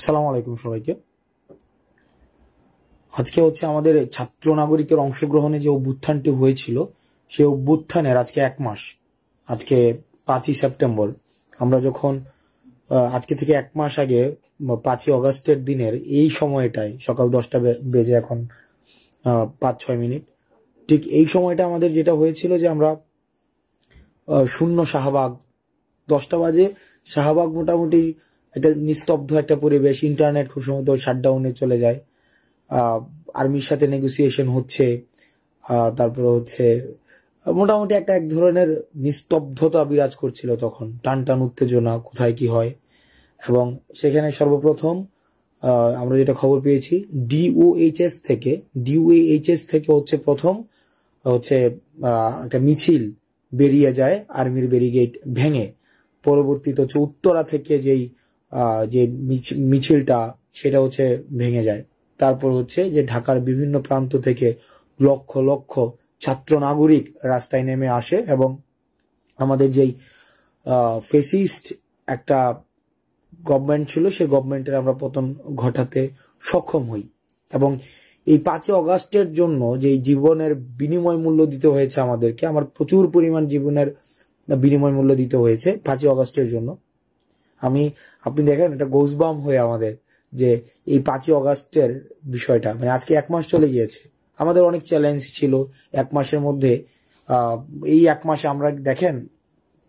আসসালামু আলাইকুম সবাইকে। আজকে হচ্ছে আমাদের ছাত্র নাগরিকের অংশগ্রহণে যে অভ্যুত্থানটি হয়েছিল সেই অভ্যুত্থানের আজকে 1 মাস। আজকে 5ই সেপ্টেম্বর। আমরা যখন আজকে থেকে 1 মাস আগে 5ই অগাস্টের দিনের এই সময়টায় সকাল 10টা বেজে এখন 5-6 মিনিট, ঠিক এই সময়টা আমাদের যেটা হয়েছিল যে আমরা শূন্য শাহবাগ, 10টা বাজে শাহবাগ মোটামুটি একটা নিস্তব্ধ একটা পরিবেশ, ইন্টারনেট খুব সম্ভবত শাটডাউনে চলে যায়, আর্মির সাথে নেগোসিয়েশন হচ্ছে, তারপরে হচ্ছে মোটামুটি এক ধরনের নিস্তব্ধতা বিরাজ করছিল তখন, টান টান উত্তেজনা, কোথায় কি হয়। এবং সেখানে সর্বপ্রথম আমরা যেটা খবর পেয়েছি ডিওএইচএস থেকে হচ্ছে প্রথম হচ্ছে একটা মিছিল বেরিয়ে যায় আর্মির ব্যারিকেড ভেঙে। পরবর্তীতে হচ্ছে উত্তরা থেকে যে মিছিলটা সেটা হচ্ছে ভেঙে যায়। তারপর হচ্ছে যে ঢাকার বিভিন্ন প্রান্ত থেকে লক্ষ লক্ষ ছাত্র নাগরিক রাস্তায় নেমে আসে এবং আমাদের যেই ফেসিস্ট একটা গভর্নমেন্ট ছিল সেই গভর্নমেন্টের আমরা পতন ঘটাতে সক্ষম হই। এবং এই 5ই অগাস্টের জন্য যে জীবনের বিনিময় মূল্য দিতে হয়েছে আমাদেরকে, আমার প্রচুর পরিমাণ জীবনের বিনিময় মূল্য দিতে হয়েছে 5ই অগাস্টের জন্য। আপনি দেখেন এটা গোজবাম হয়ে আমাদের যে এই 5ই অগাস্টের বিষয়টা, মানে আজকে 1 মাস চলে গিয়েছে। আমাদের অনেক চ্যালেঞ্জ ছিল 1 মাসের মধ্যে। এই 1 মাসে আমরা দেখেন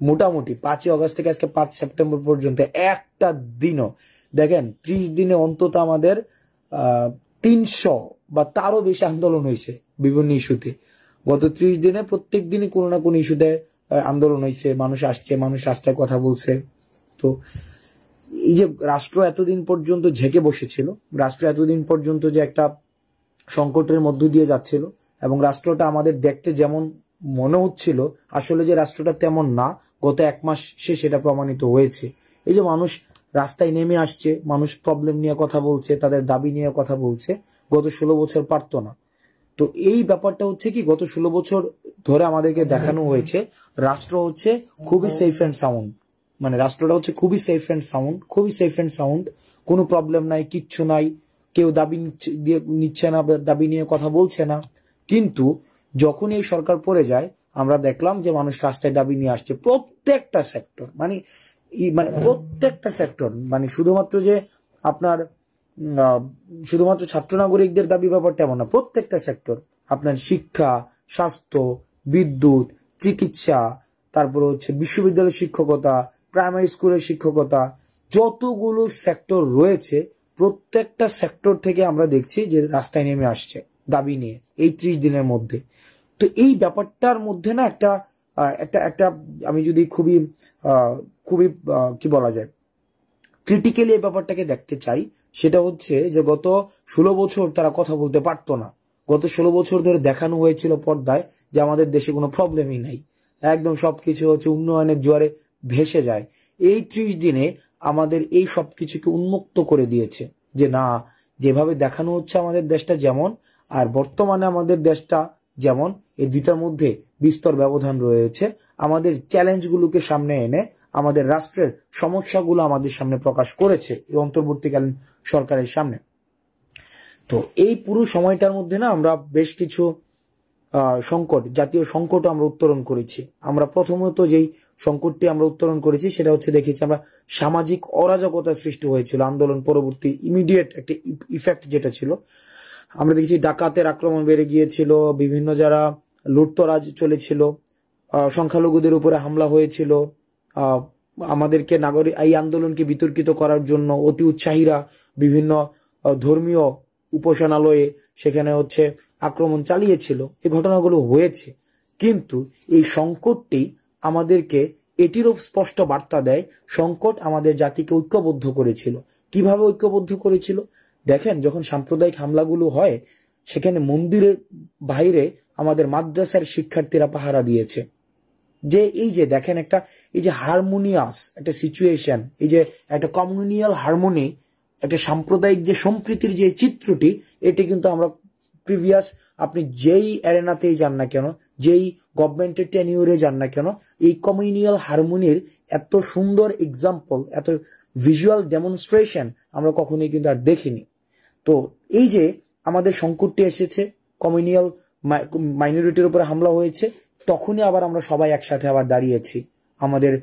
মোটামুটি 5ই অগাস্ট থেকে আজকে 5 সেপ্টেম্বর পর্যন্ত একটা দিনও দেখেন 30 দিনে অন্তত আমাদের 300 বা তারও বেশি আন্দোলন হয়েছে বিভিন্ন ইস্যুতে। গত 30 দিনে প্রত্যেক দিনই কোনো না কোনো ইস্যুতে আন্দোলন হয়েছে, মানুষ আসছে, মানুষ রাস্তায় কথা বলছে। তো এই যে রাষ্ট্র এতদিন পর্যন্ত ঝেঁকে বসেছিল, রাষ্ট্র এতদিন পর্যন্ত যে একটা সংকটের মধ্য দিয়ে যাচ্ছিল এবং রাষ্ট্রটা আমাদের দেখতে যেমন মনে হচ্ছিল আসলে যে রাষ্ট্রটা তেমন না, গত 1 মাসে সেটা প্রমাণিত হয়েছে। এই যে মানুষ রাস্তায় নেমে আসছে, মানুষ প্রবলেম নিয়ে কথা বলছে, তাদের দাবি নিয়ে কথা বলছে, গত 16 বছর পারতো না। তো এই ব্যাপারটা হচ্ছে কি, গত 16 বছর ধরে আমাদেরকে দেখানো হয়েছে রাষ্ট্র হচ্ছে খুবই সেফ অ্যান্ড সাউন্ড, মানে রাষ্ট্রটা হচ্ছে খুবই সেফ অ্যান্ড সাউন্ড, কোনো প্রবলেম নাই, কিচ্ছু নাই, কেউ দাবি নিচ্ছে না, দাবি নিয়ে কথা বলছে না। কিন্তু যখন এই সরকার পড়ে যায় আমরা দেখলাম যে মানুষ রাস্তায় দাবি নিয়ে আসছে, প্রত্যেকটা সেক্টর, মানে প্রত্যেকটা সেক্টর, মানে শুধুমাত্র যে আপনার শুধুমাত্র ছাত্র নাগরিকদের দাবি ব্যাপারটা এমন না, প্রত্যেকটা সেক্টর, আপনার শিক্ষা, স্বাস্থ্য, বিদ্যুৎ, চিকিৎসা, তারপর হচ্ছে বিশ্ববিদ্যালয় শিক্ষকতা, প্রাইমারি স্কুলের শিক্ষকতা, যতগুলো সেক্টর রয়েছে প্রত্যেকটা সেক্টর থেকে আমরা দেখছি যে রাস্তায় নেমে আসছে দাবি নিয়ে এই 30 দিনের মধ্যে। তো এই ব্যাপারটার মধ্যে না একটা একটা একটা আমি যদি খুবই খুবই কি বলা যায় ক্রিটিক্যালি এই ব্যাপারটাকে দেখতে চাই, সেটা হচ্ছে যে গত 16 বছর তারা কথা বলতে পারতো না। গত 16 বছর ধরে দেখানো হয়েছিল পর্দায় যে আমাদের দেশে কোনো প্রবলেমই নাই, একদম সবকিছু হচ্ছে উন্নয়নের জোয়ারে ভেসে যায়। এই 30 দিনে আমাদের এই সবকিছুকে উন্মুক্ত করে দিয়েছে যে না, যেভাবে দেখানো হচ্ছে আমাদের দেশটা যেমন আর বর্তমানে আমাদের দেশটা যেমন, এই দুইটার মধ্যে বিস্তর ব্যবধান রয়েছে। আমাদের চ্যালেঞ্জগুলোকে সামনে এনে আমাদের রাষ্ট্রের সমস্যাগুলো আমাদের সামনে প্রকাশ করেছে এই অন্তর্বর্তীকালীন সরকারের সামনে। তো এই পুরো সময়টার মধ্যে না আমরা বেশ কিছু জাতীয় সংকট আমরা উত্তরণ করেছি। আমরা প্রথমত যেই সংকটটি আমরা উত্তরণ করেছি সেটা হচ্ছে দেখেছি আমরা সামাজিক অরাজকতা সৃষ্টি হয়েছিল আন্দোলন পরবর্তী ইমিডিয়েট একটা ইফেক্ট যেটা ছিল, আমরা দেখেছি ডাকাতের আক্রমণ বেড়ে গিয়েছিল, বিভিন্ন যারা লুটতরাজ চলেছিল, সংখ্যালঘুদের উপরে হামলা হয়েছিল, আমাদেরকে এই আন্দোলনকে বিতর্কিত করার জন্য অতি উৎসাহীরা বিভিন্ন ধর্মীয় উপাসনালয়ে সেখানে হচ্ছে আক্রমণ চালিয়েছিল। এই ঘটনাগুলো হয়েছে, কিন্তু এই সংকটটি আমাদেরকে এটিরও স্পষ্ট বার্তা দেয়, সংকট আমাদের জাতিকে ঐক্যবদ্ধ করেছিল। কিভাবে ঐক্যবদ্ধ করেছিল দেখেন, যখন সাম্প্রদায়িক হামলাগুলো হয় সেখানে মন্দিরের বাইরে আমাদের মাদ্রাসার শিক্ষার্থীরা পাহারা দিয়েছে। যে এই যে দেখেন একটা এই যে হারমোনিয়াস একটা সিচুয়েশন, এই যে একটা কমিউনিয়াল হারমোনি, একটা সাম্প্রদায়িক যে সম্প্রীতির যে চিত্রটি, এটি কিন্তু আমরা প্রিভিয়াস আপনি যেই অ্যারেনাতেই যান না কেন, যেই গভর্নমেন্টের টেনিউরে যান না কেন, এই কমিউনিয়াল হারমোনির এত সুন্দর এক্সাম্পল, এত ভিজুয়াল ডেমনস্ট্রেশন আমরা কখনোই কিন্তু আর দেখিনি। তো এই যে আমাদের সংকটটি এসেছে, কমিউনিয়াল মাইনরিটির উপরে হামলা হয়েছে, তখনই আবার আমরা সবাই একসাথে আবার দাঁড়িয়েছি, আমাদের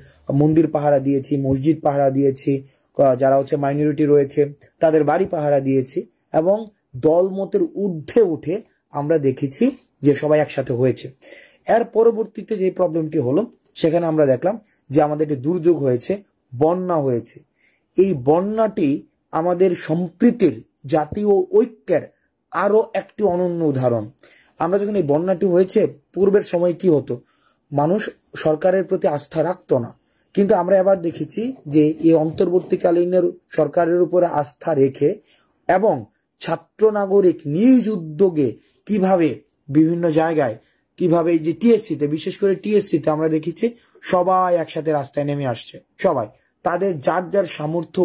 মন্দির পাহারা দিয়েছি, মসজিদ পাহারা দিয়েছি, যারা হচ্ছে মাইনরিটি রয়েছে তাদের বাড়ি পাহারা দিয়েছি, এবং দলমতের ঊর্ধ্বে উঠে আমরা দেখেছি যে সবাই একসাথে হয়েছে। এর পরবর্তীতে যে প্রবলেমটি হলো, সেখানে আমরা দেখলাম যে আমাদের একটি দুর্যোগ হয়েছে, বন্যা হয়েছে। এই বন্যাটি আমাদের সম্প্রীতির, জাতীয় ঐক্যের আরো একটি অনন্য উদাহরণ। আমরা যখন এই বন্যাটি হয়েছে, পূর্বের সময় কি হতো, মানুষ সরকারের প্রতি আস্থা রাখতো না, কিন্তু আমরা এবার দেখেছি যে এই অন্তর্বর্তীকালীন সরকারের উপরে আস্থা রেখে এবং ছাত্র নাগরিক নিজ উদ্যোগে কিভাবে বিভিন্ন জায়গায়, কিভাবে এই যে টিএসসিতে, বিশেষ করে টিএসসিতে আমরা দেখেছি সবাই একসাথে রাস্তায় নেমে আসছে, সবাই তাদের যার যার সামর্থ্য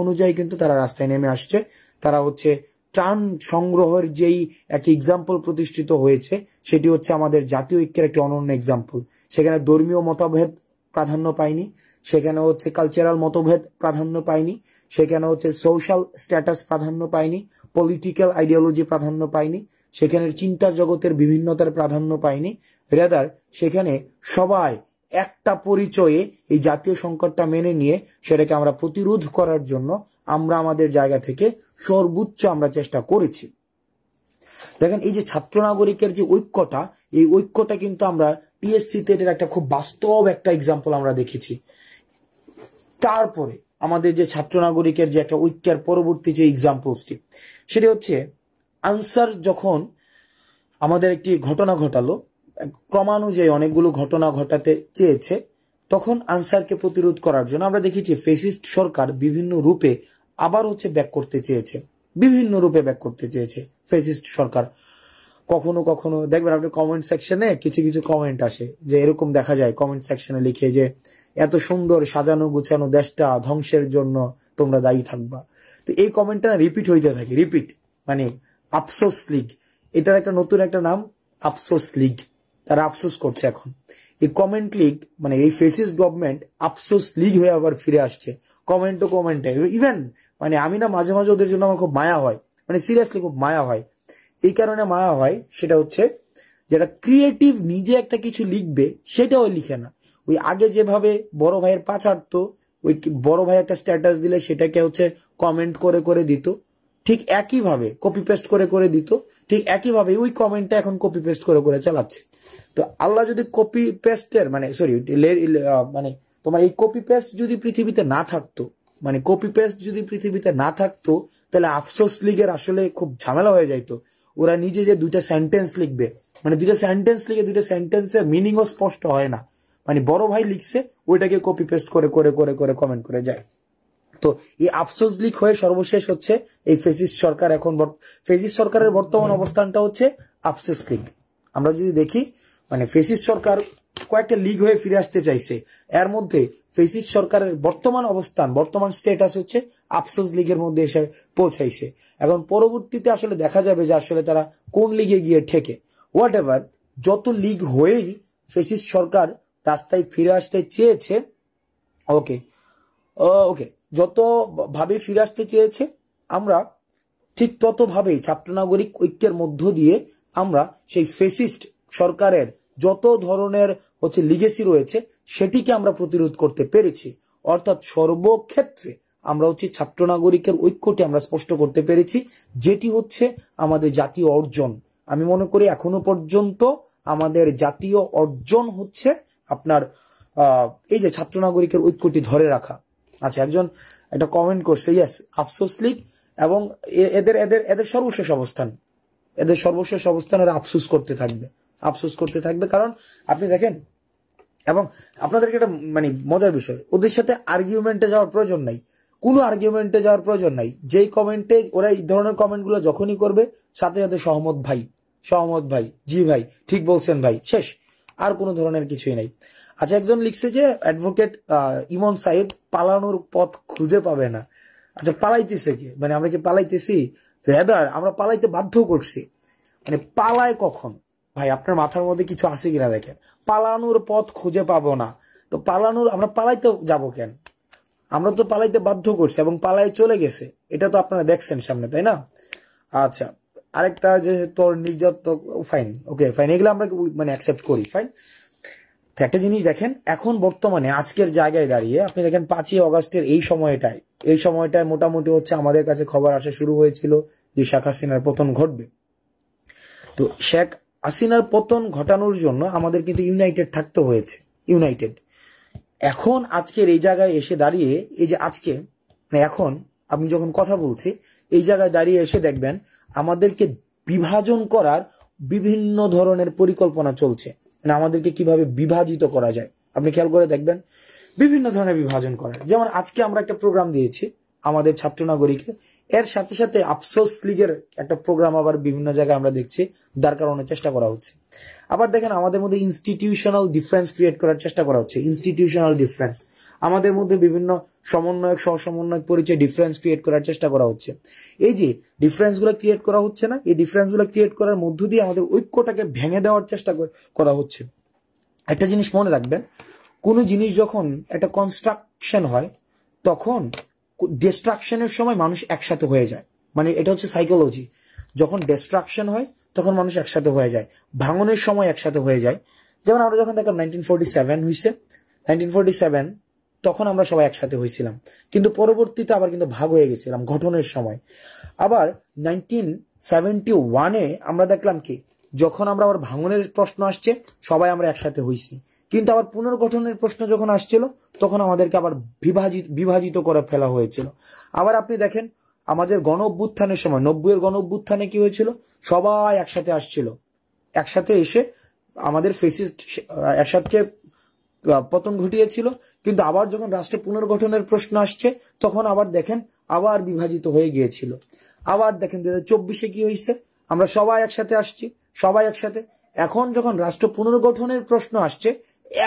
অনুযায়ী কিন্তু তারা রাস্তায় নেমে আসছে। তারা হচ্ছে ত্রাণ সংগ্রহের যেই এক এক্সাম্পল প্রতিষ্ঠিত হয়েছে, সেটি হচ্ছে আমাদের জাতীয় ঐক্যের একটি অনন্য এক্সাম্পল। সেখানে ধর্মীয় মতভেদ প্রাধান্য পায়নি, সেখানে হচ্ছে কালচারাল মতভেদ প্রাধান্য পায়নি, সেখানে হচ্ছে সোশ্যাল স্ট্যাটাস প্রাধান্য পায়নি, পলিটিক্যাল আইডিওলজি প্রাধান্য পায়নি, সেখানে চিন্তার জগতের বিভিন্নতার প্রাধান্য পায়নি। রেদার সেখানে সবাই একটা পরিচয়ে এই জাতীয় সংকটটা মেনে নিয়ে সেটাকে আমরা প্রতিরোধ করার জন্য আমরা আমাদের জায়গা থেকে সর্বোচ্চ আমরা চেষ্টা করেছি। দেখেন, এই যে ছাত্র নাগরিকের যে ঐক্যটা, এই ঐক্যটা কিন্তু আমরা টিএসসিতে এটার একটা খুব বাস্তব একটা এক্সাম্পল আমরা দেখেছি। তারপরে আমাদের যে ছাত্র নাগরিকের যে একটা ঐক্যের পরবর্তী যে এক্সাম্পলসটি, সেটি হচ্ছে আনসার যখন আমাদের একটি ঘটনা ঘটালো, ক্রমানুযায়ী অনেকগুলো ঘটনা ঘটাতে চেয়েছে, তখন আনসারকে প্রতিরোধ করার জন্য আমরা দেখেছি ফেসিস্ট সরকার বিভিন্ন রূপে আবার হচ্ছে ব্যাক করতে চেয়েছে ফেসিস্ট সরকার। কখনো কখনো দেখবেন আপনি কমেন্ট সেকশনে কিছু কিছু কমেন্ট আসে, যে এরকম দেখা যায় কমেন্ট সেকশনে লিখে যে এত সুন্দর সাজানো গুছানো দেশটা ধ্বংসের জন্য তোমরা দায়ী থাকবা। তো এই কমেন্টটা রিপিট হইতে থাকে, মানে আফসোস লীগ, এটার একটা নতুন একটা নাম, আফসোস লীগ। তারা আফসোস করছে এখন এই কমেন্ট লীগ, মানে এই ফেসিস্ট গভর্নমেন্ট আফসোস লীগ হয়ে আবার ফিরে আসছে কমেন্টে। ইভেন মানে আমি না মাঝে মাঝে ওদের জন্য আমার খুব মায়া হয়, মানে সিরিয়াসলি খুব মায়া হয়। এই কারণে মায়া হয়, সেটা হচ্ছে যেটা ক্রিয়েটিভ নিজে একটা কিছু লিখবে সেটাও লিখে না। ওই আগে যেভাবে বড় ভাইয়ের পা ছাড়তো, ওই বড় ভাই একটা স্ট্যাটাস দিলে সেটাকে হচ্ছে কমেন্ট করে করে দিত, ঠিক একইভাবে কপি পেস্ট করে করে দিত, ঠিক একইভাবে ওই কমেন্টটা এখন কপি পেস্ট করে করে চালাচ্ছে। তো আল্লাহ যদি কপি পেস্টের মানে তোমার এই কপি পেস্ট যদি পৃথিবীতে না থাকতো, তাহলে আফসোস লীগের আসলে খুব ঝামেলা হয়ে যাইতো। ওরা নিজে যে দুইটা সেন্টেন্স লিখবে, মানে দুইটা সেন্টেন্সের মিনিংও স্পষ্ট হয় না, মানে বড় ভাই লিখছে ওইটাকে কপি পেস্ট করে করে করে করে কমেন্ট করে যায়। তো এই আফসোস লীগ হয়ে সর্বশেষ হচ্ছে এই ফেসিস্ট সরকার। এখন ফেসিস্ট সরকারের বর্তমান অবস্থানটা হচ্ছে আফসোস লীগ। আমরা যদি দেখি, মানে ফেসিস্ট সরকার কয়েকটা লীগ হয়ে ফিরে আসতে চাইছে, এর মধ্যে ফেসিস্ট সরকারের বর্তমান স্টেটাস হচ্ছে আফসোস লীগের মধ্যে এসে পৌঁছাইছে। এখন পরবর্তীতে আসলে দেখা যাবে যে আসলে তারা কোন লিগে গিয়ে ঠেকে। হোয়াট এভার, যত লীগ হয়েই ফেসিস্ট সরকার রাস্তায় ফিরে আসতে চেয়েছে, ওকে যত ভাবে ফিরে আসতে চেয়েছে, আমরা ঠিক তত ভাবেই ছাত্র নাগরিক ঐক্যের মধ্য দিয়ে আমরা সেই ফেসিস্ট সরকারের যত ধরনের হচ্ছে লিগেসি রয়েছে সেটিকে আমরা প্রতিরোধ করতে পেরেছি। অর্থাৎ সর্বক্ষেত্রে আমরা হচ্ছে ছাত্র নাগরিকের ঐক্যটি আমরা স্পষ্ট করতে পেরেছি, যেটি হচ্ছে আমাদের জাতীয় অর্জন। আমি মনে করি এখনো পর্যন্ত আমাদের জাতীয় অর্জন হচ্ছে আপনার এই যে ছাত্র নাগরিকের ঐক্যটি ধরে রাখা। আচ্ছা, একজন একটা কমেন্ট করছে, ইয়েস আফসোস লীগ এবং এদের সর্বশেষ অবস্থান এরা আফসোস করতে থাকবে। কারণ আপনি দেখেন, এবং আপনাদেরকে একটা মানে মজার বিষয়, ওদের সাথে আর্গুমেন্টে যাওয়ার প্রয়োজন নাই, কোনো আর্গুমেন্টে যাওয়ার প্রয়োজন নাই। যেই কমেন্টে ওরা এই ধরনের কমেন্টগুলো যখনই করবে, সাথে সাথে সহমত ভাই, জি ভাই ঠিক বলছেন ভাই, শেষ, আর কোনো ধরনের কিছুই নাই। আচ্ছা, একজন লিখছে যে অ্যাডভোকেট ইমন সাইদ পালানোর পথ খুঁজে পাবে না। আচ্ছা, পালাইতেছে কি? মানে আমরা কি পালাইতেছি? রেদার আমরা পালাইতে বাধ্য করছি। মানে পালায় কখন ভাই? আপনার মাথার মধ্যে কিছু আছে কিনা দেখেন। পালানোর পথ খুঁজে পাবো না, তো আমরা পালাইতে যাবো কেন? আমরা তো পালাইতে বাধ্য করছি এবং পালাই চলে গেছে, এটা তো আপনারা দেখছেন সামনে, তাই না? আচ্ছা, আরেকটা যে তোর নির্যাতক, ফাইন, ওকে ফাইন, এগুলো আমরা মানে অ্যাকসেপ্ট করি, ফাইন। তো একটা জিনিস দেখেন, এখন বর্তমানে আজকের জায়গায় দাঁড়িয়ে আপনি দেখেন 5ই অগস্টের এই সময়টায় মোটামুটি হচ্ছে আমাদের কাছে খবর আসা শুরু হয়েছিল যে শেখ হাসিনার পতন ঘটবে। তো শেখ হাসিনার পতন ঘটানোর জন্য আমাদের কিন্তু ইউনাইটেড থাকতে হয়েছে, ইউনাইটেড। এখন আজকের এই জায়গায় এসে দাঁড়িয়ে, এই যে আজকে এখন আমি যখন কথা বলছি, এই জায়গায় দাঁড়িয়ে এসে দেখবেন আমাদেরকে বিভাজন করার বিভিন্ন ধরনের পরিকল্পনা চলছে, মানে আমাদেরকে কিভাবে বিভাজিত করা যায় আপনি খেয়াল করে দেখবেন, বিভিন্ন ধরনের বিভাজন করার। যেমন আজকে আমরা একটা প্রোগ্রাম দিয়েছি আমাদের ছাত্র নাগরিকে, এর সাথে সাথে আফসোস লীগের একটা প্রোগ্রাম আবার বিভিন্ন জায়গায় আমরা দেখছি দাঁড় করানোর চেষ্টা করা হচ্ছে। আবার দেখেন আমাদের মধ্যে ইনস্টিটিউশনাল ডিফারেন্স ক্রিয়েট করার চেষ্টা করা হচ্ছে, ইনস্টিটিউশনাল ডিফারেন্স, আমাদের মধ্যে বিভিন্ন সমন্বয়ক সহ-সমন্বয়ক পরিচয় ডিফারেন্স ক্রিয়েট করার চেষ্টা করা হচ্ছে। এই যে ডিফারেন্স গুলো ক্রিয়েট করা হচ্ছে না, এই ডিফারেন্স গুলো ক্রিয়েট করার মধ্য দিয়ে আমাদের ঐক্যটাকে ভেঙে দেওয়ার চেষ্টা করা হচ্ছে। একটা জিনিস মনে রাখবেন, কোন জিনিস যখন একটা কনস্ট্রাকশন হয় তখন ডিস্ট্রাকশনের সময় মানুষ একসাথে হয়ে যায়, মানে এটা হচ্ছে সাইকোলজি। যখন ডিস্ট্রাকশন হয় তখন মানুষ একসাথে হয়ে যায়, ভাঙনের সময় একসাথে হয়ে যায়। যেমন আমরা যখন দেখলাম 1947 হয়েছে, 1947 তখন আমরা সবাই একসাথে হয়েছিলাম, কিন্তু পরবর্তীতে আবার কিন্তু ভাগ হয়ে গেছিলাম গঠনের সময়। আবার 1971-এ আমরা দেখলাম কি, যখন আমরা আবার ভাঙনের প্রশ্ন আসছে সবাই আমরা একসাথে হয়েছি, কিন্তু আবার পুনর্গঠনের প্রশ্ন যখন আসছিল তখন আমাদেরকে আবার বিভাজিত করে ফেলা হয়েছিল। আবার আপনি দেখেন আমাদের গণ অভ্যুত্থানের সময় 90-এর গণ অভ্যুত্থানে কি হয়েছিল, সবাই একসাথে আসছিল, একসাথে এসে আমাদের ফেসিস্ট একসাথে পতন ঘটিয়েছিল। কিন্তু আবার যখন রাষ্ট্র পুনর্গঠনের প্রশ্ন আসছে তখন আবার দেখেন আবার বিভাজিত হয়ে গিয়েছিল। আবার দেখেন 2024-এ কি হয়েছে, আমরা সবাই একসাথে আসছি, সবাই একসাথে। এখন যখন রাষ্ট্র পুনর্গঠনের প্রশ্ন আসছে,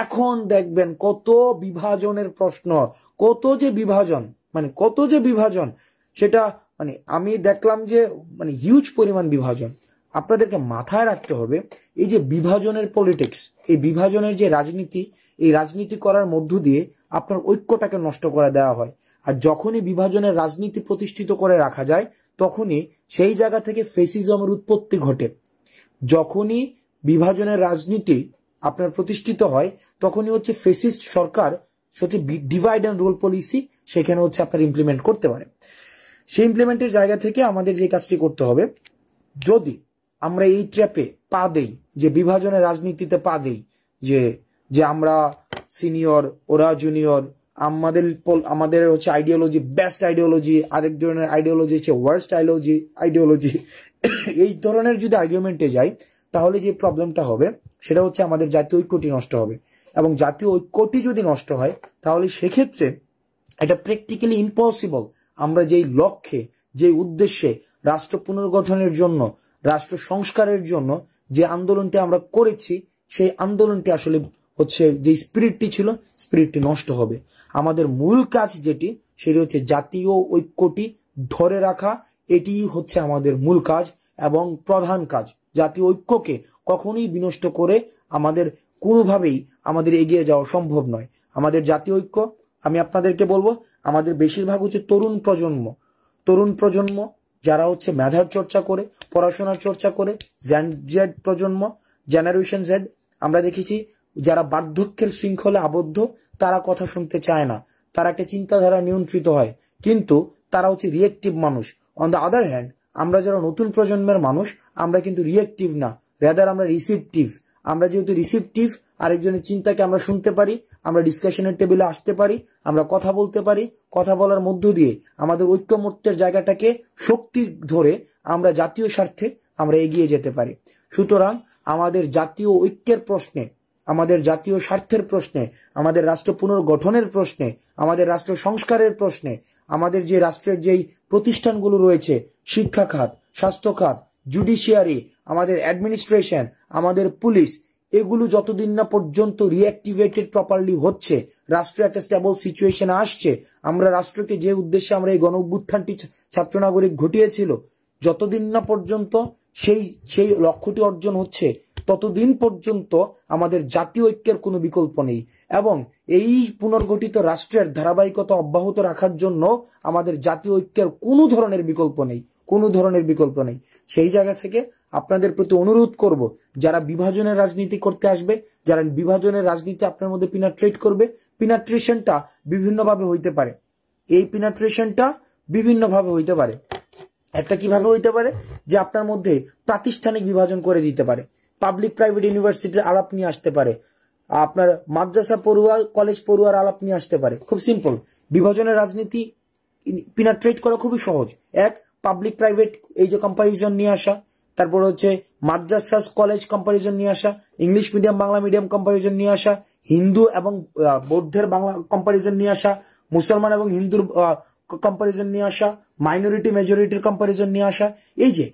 এখন দেখবেন কত বিভাজনের প্রশ্ন, কত যে বিভাজন, সেটা মানে আমি দেখলাম যে মানে হিউজ পরিমাণ বিভাজন। আপনাদেরকে মাথায় রাখতে হবে, এই যে বিভাজনের পলিটিক্স, এই বিভাজনের যে রাজনীতি, এই রাজনীতি করার মধ্য দিয়ে আপনার ঐক্যটাকে নষ্ট করে দেওয়া হয়। আর যখনই বিভাজনের রাজনীতি প্রতিষ্ঠিত করে রাখা যায় তখনই সেই জায়গা থেকে ফেসিজমের উৎপত্তি ঘটে। যখনই বিভাজনের রাজনীতি আপনার প্রতিষ্ঠিত হয় তখনই হচ্ছে ফেসিস্ট সরকার সত্যি ডিভাইড অ্যান্ড রুল পলিসি সেখানে হচ্ছে আপনার ইমপ্লিমেন্ট করতে পারে। সেই ইমপ্লিমেন্টের জায়গা থেকে আমাদের যে কাজটি করতে হবে, যদি আমরা এই ট্র্যাপে পা দেই, যে বিভাজনের রাজনীতিতে পা দেই, যে আমরা সিনিয়র ওরা জুনিয়র, আমাদের হচ্ছে আইডিওলজি বেস্ট আইডিওলজি, আরেক ধরনের আইডিওলজি হচ্ছে ওয়ার্স্ট আইডিওলজি, এই ধরনের যদি আর্গুমেন্টে যাই তাহলে যে প্রবলেমটা হবে সেটা হচ্ছে আমাদের জাতীয় ঐক্যটি নষ্ট হবে। এবং জাতীয় ঐক্যটি যদি নষ্ট হয় তাহলে সেক্ষেত্রে এটা প্র্যাকটিক্যালি ইম্পসিবল আমরা যেই লক্ষ্যে, যে উদ্দেশ্যে রাষ্ট্র পুনর্গঠনের জন্য, রাষ্ট্র সংস্কারের জন্য যে আন্দোলনটি আমরা করেছি, সেই আন্দোলনটি আসলে হচ্ছে যে স্পিরিটটি ছিল, স্পিরিটটি নষ্ট হবে। আমাদের মূল কাজ যেটি, সেটি হচ্ছে জাতীয় ঐক্যটি ধরে রাখা, এটি হচ্ছে আমাদের মূল কাজ এবং প্রধান কাজ। জাতীয় ঐক্যকে কখনোই বিনষ্ট করে আমাদের কোনোভাবেই আমাদের এগিয়ে যাওয়া সম্ভব নয়। আমাদের জাতীয় ঐক্য, আমি আপনাদেরকে বলবো, আমাদের বেশিরভাগ হচ্ছে তরুণ প্রজন্ম যারা হচ্ছে মেধার চর্চা করে, পড়াশোনার চর্চা করে, জেড প্রজন্ম, জেনারেশন জেড, আমরা দেখেছি যারা বার্ধক্যের শৃঙ্খলে আবদ্ধ, তারা কথা শুনতে চায় না, তারা একটা চিন্তাধারা নিয়ন্ত্রিত হয়, কিন্তু তারা হচ্ছে রিয়েক্টিভ মানুষ। অন দ্য আদার হ্যান্ড আমরা যারা নতুন প্রজন্মের মানুষ, আমরা কিন্তু রিয়েক্টিভ না, রাদার আমরা রিসিপটিভ। আমরা যেহেতু রিসিপটিভ, আরেকজনের চিন্তাকে আমরা শুনতে পারি, আমরা ডিসকাশনের টেবিলে আসতে পারি, আমরা কথা বলতে পারি, কথা বলার মধ্য দিয়ে আমাদের ঐক্যমত্যের জায়গাটাকে শক্তি ধরে আমরা জাতীয় স্বার্থে আমরা এগিয়ে যেতে পারি। সুতরাং আমাদের জাতীয় ঐক্যের প্রশ্নে, আমাদের জাতীয় স্বার্থের প্রশ্নে, আমাদের রাষ্ট্র পুনর্গঠনের প্রশ্নে, আমাদের রাষ্ট্র সংস্কারের প্রশ্নে, আমাদের যে রাষ্ট্রের যেই প্রতিষ্ঠানগুলো রয়েছে, শিক্ষা খাত, স্বাস্থ্য খাত, জুডিশিয়ারি, আমাদের অ্যাডমিনিস্ট্রেশন, আমাদের পুলিশ, এগুলো যতদিন না পর্যন্ত রিঅ্যাক্টিভেটেড প্রপারলি হচ্ছে, রাষ্ট্র একটা স্টেবল সিচুয়েশনে আসছে, আমরা রাষ্ট্রকে যে উদ্দেশ্যে আমরা এই গণ অভ্যুত্থানটি ছাত্র নাগরিক ঘটিয়েছিল যতদিন না পর্যন্ত সেই সেই লক্ষ্যটি অর্জন হচ্ছে ততদিন পর্যন্ত আমাদের জাতীয় ঐক্যের কোনো বিকল্প নেই। এবং এই পুনর্গঠিত রাষ্ট্রের ধারাবাহিকতা অব্যাহত রাখার জন্য আমাদের জাতীয় ঐক্যের কোনো ধরনের বিকল্প নেই, কোনো ধরনের বিকল্প নেই। সেই জায়গা থেকে আপনাদের প্রতি অনুরোধ করব, যারা বিভাজনের রাজনীতি করতে আসবে, যারা বিভাজনের রাজনীতি আপনার মধ্যে পিনাট্রেট করবে, পিনাট্রেশনটা বিভিন্নভাবে হইতে পারে। এই পিনাট্রেশনটা বিভিন্নভাবে হইতে পারে। একটা কিভাবে হইতে পারে, যে আপনার মধ্যে প্রাতিষ্ঠানিক বিভাজন করে দিতে পারে, পাবলিক প্রাইভেট ইউনিভার্সিটির আলাপ নিয়ে আসতে পারে, আপনার মাদ্রাসা পড়ুয়া কলেজ পড়ুয়ার আলাপ নিয়ে আসতে পারে। খুব সিম্পল, বিভাজনের রাজনীতি পিনাট্রেট করা খুবই সহজ। এক, পাবলিক প্রাইভেট এই যে কম্পারিজন নিয়ে আসা, তারপর হচ্ছে মাদ্রাসা কলেজ কম্পারিজন নিয়ে আসা, English medium Bangla medium comparison নিয়ে আসা, হিন্দু এবং বৌদ্ধের বাংলা কম্পারিজন নিয়ে আসা, মুসলমান এবং হিন্দুর কম্পারিজন নিয়ে আসা, মাইনরিটি মেজরিটির কম্পারিজন নিয়ে আসা। এই যে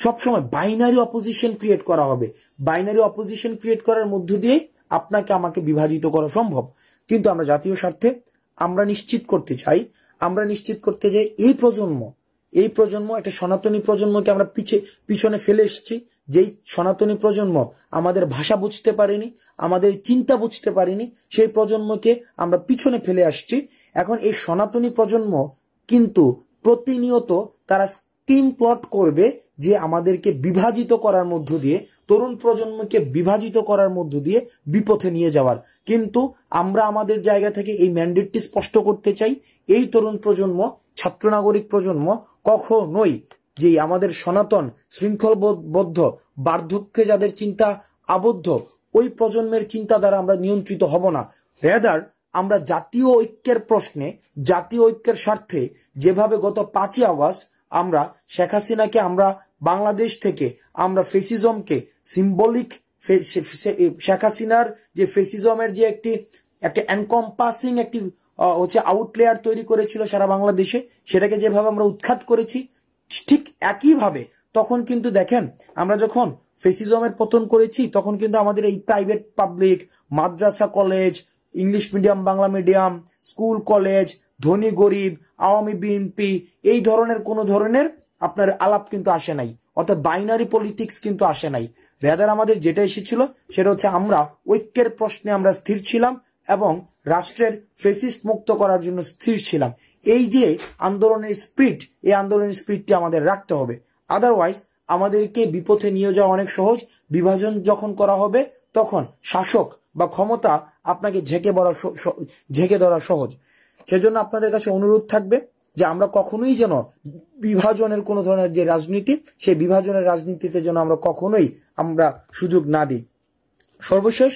সবসময় বাইনারি অপোজিশন ক্রিয়েট করা হবে, বাইনারি অপোজিশন ক্রিয়েট করার মধ্য দিয়ে আপনাকে আমাকে বিভাজিত করা সম্ভব। কিন্তু আমরা জাতীয় স্বার্থে আমরা নিশ্চিত করতে চাই এই প্রজন্ম একটা সনাতনী প্রজন্মকে আমরা পিছনে ফেলে এসেছি। যেই সনাতনী প্রজন্ম আমাদের ভাষা বুঝতে পারেনি, আমাদের চিন্তা বুঝতে পারেনি, সেই প্রজন্মকে আমরা পিছনে ফেলে আসছি। এখন এই সনাতনী প্রজন্ম কিন্তু প্রতিনিয়ত তারা স্কিম প্লট করবে যে আমাদেরকে বিভাজিত করার মধ্য দিয়ে, তরুণ প্রজন্মকে বিভাজিত করার মধ্য দিয়ে বিপথে নিয়ে যাওয়ার। কিন্তু আমরা আমাদের জায়গা থেকে এই ম্যান্ডেটটি স্পষ্ট করতে চাই, এই তরুণ প্রজন্ম, ছাত্র নাগরিক প্রজন্ম কখনোই যে আমাদের সনাতন শৃঙ্খলবদ্ধ বার্ধক্যে যাদের চিন্তা আবদ্ধ, ওই প্রজন্মের চিন্তা দ্বারা আমরা নিয়ন্ত্রিত হব না। রেদার আমরা জাতীয় ঐক্যের প্রশ্নে, জাতীয় ঐক্যের স্বার্থে যেভাবে গত 5ই আগস্ট আমরা শেখ হাসিনাকে, আমরা বাংলাদেশ থেকে আমরা ফেসিজমকে সিম্বলিক, শেখ হাসিনার যে ফেসিজমের যে একটি এনকম্পাসিং একটি হচ্ছে আউটলেয়ার তৈরি করেছিল সারা বাংলাদেশে, সেটাকে যেভাবে আমরা উৎখাত করেছি, ঠিক একইভাবে তখন কিন্তু দেখেন আমরা যখন ফেসিজমের পতন করেছি তখন কিন্তু আমাদের এই প্রাইভেট পাবলিক মাদ্রাসা college, English medium Bangla medium school college, ধনী গরিব, আওয়ামী বিএনপি, এই ধরনের কোন ধরনের আপনার আলাপ কিন্তু আসে নাই, অর্থাৎ বাইনারি পলিটিক্স কিন্তু আসে নাই। রেদার আমাদের যেটা এসেছিল সেটা হচ্ছে আমরা ঐক্যের প্রশ্নে আমরা স্থির ছিলাম এবং রাষ্ট্রের ফেসিস্ট মুক্ত করার জন্য স্থির ছিলাম। এই যে আন্দোলনের স্পিরিট, এই আন্দোলনের স্পিরিটটি আমাদের রাখতে হবে। আদারওয়াইজ আমাদেরকে বিপথে নিয়ে যাওয়া অনেক সহজ। বিভাজন যখন করা হবে তখন শাসক বা ক্ষমতা আপনাকে ঝেঁকে ধরা সহজ। সেজন্য আপনাদের কাছে অনুরোধ থাকবে যে আমরা কখনোই যেন বিভাজনের কোন ধরনের যে রাজনীতি, সেই বিভাজনের রাজনীতিতে যেন আমরা কখনোই আমরা সুযোগ না দিই। সর্বশেষ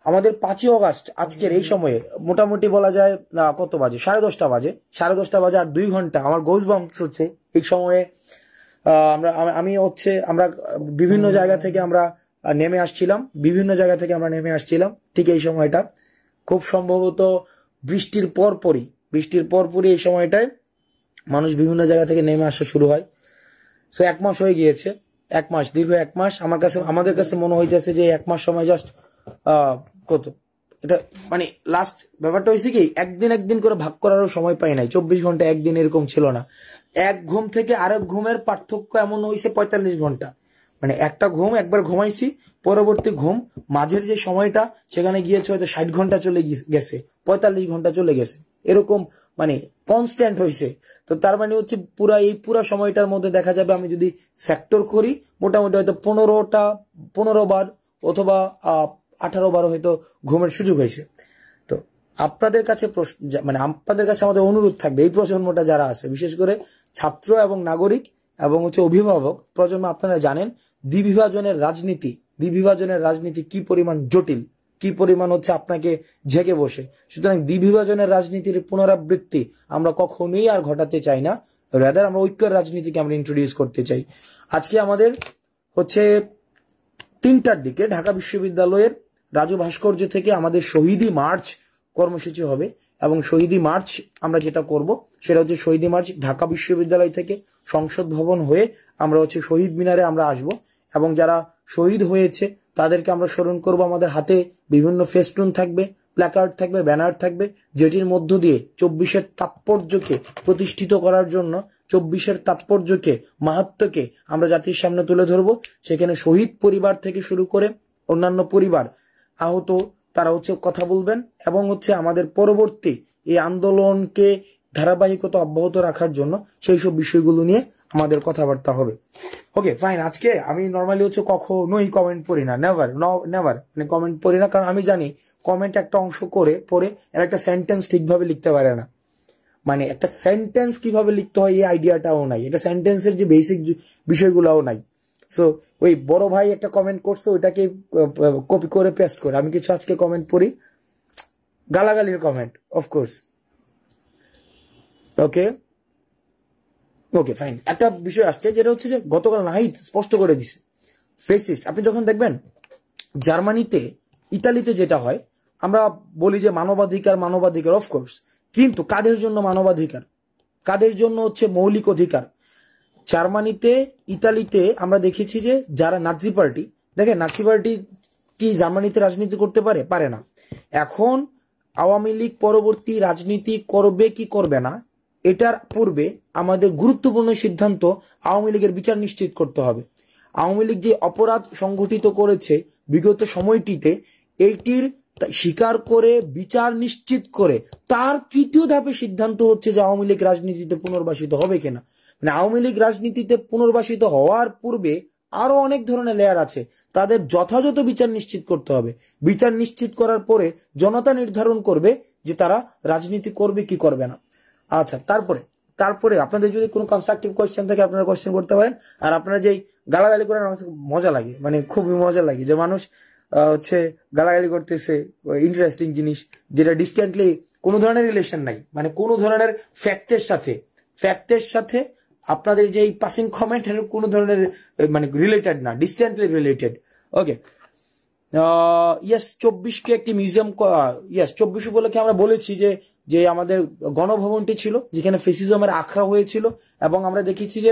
আমাদের 5ই আগস্ট আজকের এই সময়ে মোটামুটি বলা যায় কত বাজে, 10:30 বাজে, 10:30 বাজে আর 2 ঘন্টা আমার গোজ বাম্পস হচ্ছে। এই সময়ে আমরা বিভিন্ন জায়গা থেকে আমরা নেমে আসছিলাম, ঠিক এই সময়টা খুব সম্ভবত বৃষ্টির পরপরই এই সময়টায় মানুষ বিভিন্ন জায়গা থেকে নেমে আসা শুরু হয়। সো 1 মাস হয়ে গিয়েছে, দীর্ঘ 1 মাস। আমাদের কাছে মনে হইতেছে যে 1 মাস সময় জাস্ট এটা মানে লাস্ট ব্যাপারটা হয়েছে কি, একদিন করে ভাগ করারও সময় পাই নাই। 24 ঘন্টা একদিন এরকম ছিল না। এক ঘুম থেকে আরেক ঘুমের পার্থক্য এমন হয়েছে 45 ঘন্টা। মানে একটা ঘুম একবার ঘুমাইছি, পরবর্তী ঘুম মাঝের যে সময়টা সেখানে গিয়েছে হয়তো 60 ঘন্টা চলে গেছে, 45 ঘন্টা চলে গেছে, এরকম মানে কনস্ট্যান্ট হয়েছে। তো তার মানে হচ্ছে পুরা সময়টার মধ্যে দেখা যাবে আমি যদি সেক্টর করি মোটামুটি হয়তো 15 বার অথবা 18 বার হয়তো ঘুমের সুযোগ হয়েছে। তো আপনাদের কাছে আমাদের অনুরোধ থাকবে, এই প্রজন্মটা যারা আছে, বিশেষ করে ছাত্র এবং নাগরিক এবং হচ্ছে অভিভাবক প্রজন্ম, আপনারা জানেন দ্বিবিভাজনের রাজনীতি কি পরিমাণ জটিল, কি পরিমাণ হচ্ছে আপনাকে ঝেঁকে বসে। সুতরাং দ্বিবিভাজনের রাজনীতির পুনরাবৃত্তি আমরা কখনোই আর ঘটাতে চাই না। রাদার আমরা ঐক্যের রাজনীতিকে আমরা ইন্ট্রোডিউস করতে চাই। আজকে আমাদের হচ্ছে 3টার দিকে ঢাকা বিশ্ববিদ্যালয়ের রাজু ভাস্কর্য থেকে আমাদের শহীদি মার্চ কর্মসূচি হবে এবং শহীদি মার্চ আমরা যেটা করব সেটা হচ্ছে শহীদি মার্চ ঢাকা বিশ্ববিদ্যালয় থেকে সংসদ ভবন হয়ে আমরা হচ্ছে শহীদ মিনারে আমরা আসব এবং যারা শহীদ হয়েছে তাদেরকে আমরা স্মরণ করব। আমাদের হাতে বিভিন্ন ফেস্টুন থাকবে, প্ল্যাকার্ড থাকবে, ব্যানার থাকবে, যেটির মধ্য দিয়ে 24-এর তাৎপর্যকে প্রতিষ্ঠিত করার জন্য 24-এর তাৎপর্যকে, মাহাত্ম্যকে আমরা জাতির সামনে তুলে ধরবো। সেখানে শহীদ পরিবার থেকে শুরু করে অন্যান্য পরিবার আহত তারা কথা বলবেন, এবং আমাদের পরবর্তী এই আন্দোলনকে ধারাবাহিকতা অব্যাহত রাখার জন্য সেই সব বিষয়গুলো নিয়ে আমাদের কথাবার্তা হবে। Okay fine. আজকে আমি নর্মালি কখনোই কমেন্ট পড়ি না, নেভার মানে কমেন্ট পড়ি না, কারণ আমি জানি কমেন্ট একটা অংশ করে পরে এর একটা সেন্টেন্স ঠিকভাবে লিখতে পারে না। মানে একটা সেন্টেন্স কিভাবে লিখতে হয় এই আইডিয়াটাও নাই, এটা সেন্টেন্সের যে বেসিক বিষয়গুলোও নাই। সো ওই বড় ভাই একটা কমেন্ট করছে, ওইটাকে কপি করে পেস্ট করে আমি কিছু আজকে কমেন্ট পড়ি, গালাগালির কমেন্ট অফকোর্স। ওকে ওকে ফাইন। একটা বিষয় আসছে যেটা যে গতকাল নাহিদ স্পষ্ট করে দিছে ফেসিস্ট। আপনি যখন দেখবেন জার্মানিতে, ইতালিতে যেটা হয়, আমরা বলি যে মানবাধিকার মানবাধিকার, অফকোর্স, কিন্তু কাদের জন্য মানবাধিকার, কাদের জন্য মৌলিক অধিকার? জার্মানিতে, ইতালিতে আমরা দেখেছি যে যারা নাৎসি পার্টি, দেখেন নাৎসি পার্টি কি জার্মানিতে রাজনীতি করতে পারে? পারে না। এখন আওয়ামী লীগ পরবর্তী রাজনীতি করবে কি করবে না, এটার পূর্বে আমাদের গুরুত্বপূর্ণ সিদ্ধান্ত আওয়ামী লীগের বিচার নিশ্চিত করতে হবে। আওয়ামী লীগ যে অপরাধ সংঘটিত করেছে বিগত সময়টিতে, এইটির স্বীকার করে বিচার নিশ্চিত করে তার তৃতীয় ধাপে সিদ্ধান্ত যে আওয়ামী লীগ রাজনীতিতে পুনর্বাসিত হবে কিনা। মানে আওয়ামী লীগ রাজনীতিতে পুনর্বাসিত হওয়ার পূর্বে আরো অনেক ধরনের লেয়ার আছে, তাদের যথাযথ বিচার নিশ্চিত করতে হবে। বিচার নিশ্চিত করার পরে জনতা নির্ধারণ করবে যে তারা রাজনীতি করবে কি করবে না। আচ্ছা, তারপরে আপনাদের যদি কোনো কনস্ট্রাকটিভ কোয়েশ্চেন থাকে আপনারা কোয়েশ্চেন করতে পারেন। আর আপনারা যেই গালাগালি করেন আমার মজা লাগে, মানে খুবই মজা লাগে যে মানুষ গালাগালি করতেছে, ইন্টারেস্টিং জিনিস, যেটা ডিস্টেন্টলি কোনো ধরনের রিলেশন নাই, মানে কোনো ধরনের ফ্যাক্টের সাথে আপনাদের যে পাসিং কমেন্ট এর কোনো ধরনের মানে রিলেটেড না, ডিস্টেন্টলি রিলেটেড। ওকে, ইয়েস 24কে একটি মিউজিয়াম, ইয়েস 24 উপলক্ষে আমরা বলেছি যে আমাদের গণভবনটি ছিল যেখানে ফেসিজমের আখড়া হয়েছিল, এবং আমরা দেখেছি যে